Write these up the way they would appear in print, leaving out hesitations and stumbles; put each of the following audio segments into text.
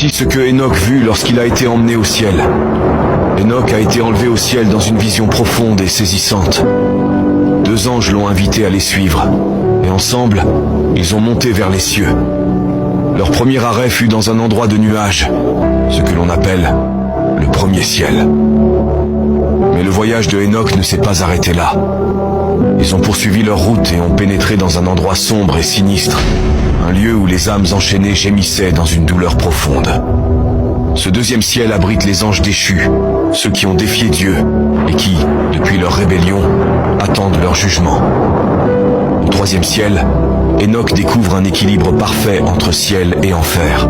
Voici ce que Enoch vit lorsqu'il a été emmené au ciel. Enoch a été enlevé au ciel dans une vision profonde et saisissante. 2 anges l'ont invité à les suivre, et ensemble, ils ont monté vers les cieux. Leur premier arrêt fut dans un endroit de nuages, ce que l'on appelle le premier ciel. Mais le voyage de Enoch ne s'est pas arrêté là. Ils ont poursuivi leur route et ont pénétré dans un endroit sombre et sinistre, un lieu où les âmes enchaînées gémissaient dans une douleur profonde. Ce 2e ciel abrite les anges déchus, ceux qui ont défié Dieu et qui, depuis leur rébellion, attendent leur jugement. Au 3e ciel, Enoch découvre un équilibre parfait entre ciel et enfer.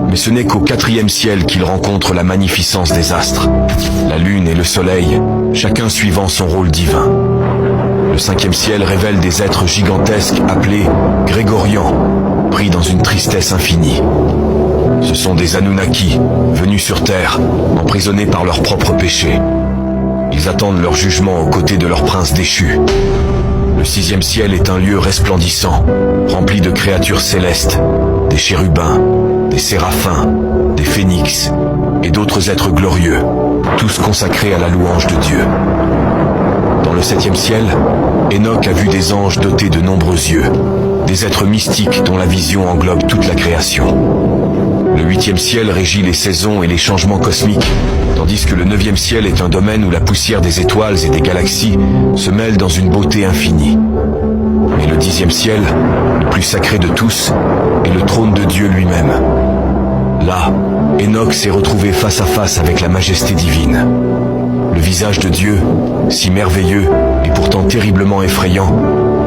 Mais ce n'est qu'au 4e ciel qu'il rencontre la magnificence des astres, la lune et le soleil, chacun suivant son rôle divin. Le 5e ciel révèle des êtres gigantesques appelés Grégorians, pris dans une tristesse infinie. Ce sont des Anunnaki, venus sur Terre, emprisonnés par leurs propres péchés. Ils attendent leur jugement aux côtés de leur prince déchu. Le 6e ciel est un lieu resplendissant, rempli de créatures célestes, des chérubins, des séraphins, des phénix et d'autres êtres glorieux, tous consacrés à la louange de Dieu. Dans le 7e ciel, Enoch a vu des anges dotés de nombreux yeux, des êtres mystiques dont la vision englobe toute la création. Le 8e ciel régit les saisons et les changements cosmiques, tandis que le 9e ciel est un domaine où la poussière des étoiles et des galaxies se mêle dans une beauté infinie. Mais le 10e ciel, le plus sacré de tous, est le trône de Dieu lui-même. Là, Enoch s'est retrouvé face à face avec la majesté divine. Le visage de Dieu, si merveilleux et pourtant terriblement effrayant,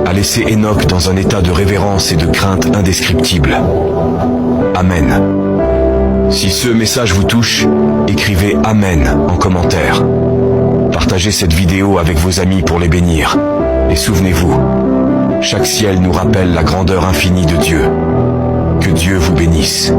a laissé Enoch dans un état de révérence et de crainte indescriptible. Amen. Si ce message vous touche, écrivez Amen en commentaire. Partagez cette vidéo avec vos amis pour les bénir. Et souvenez-vous, chaque ciel nous rappelle la grandeur infinie de Dieu. Que Dieu vous bénisse.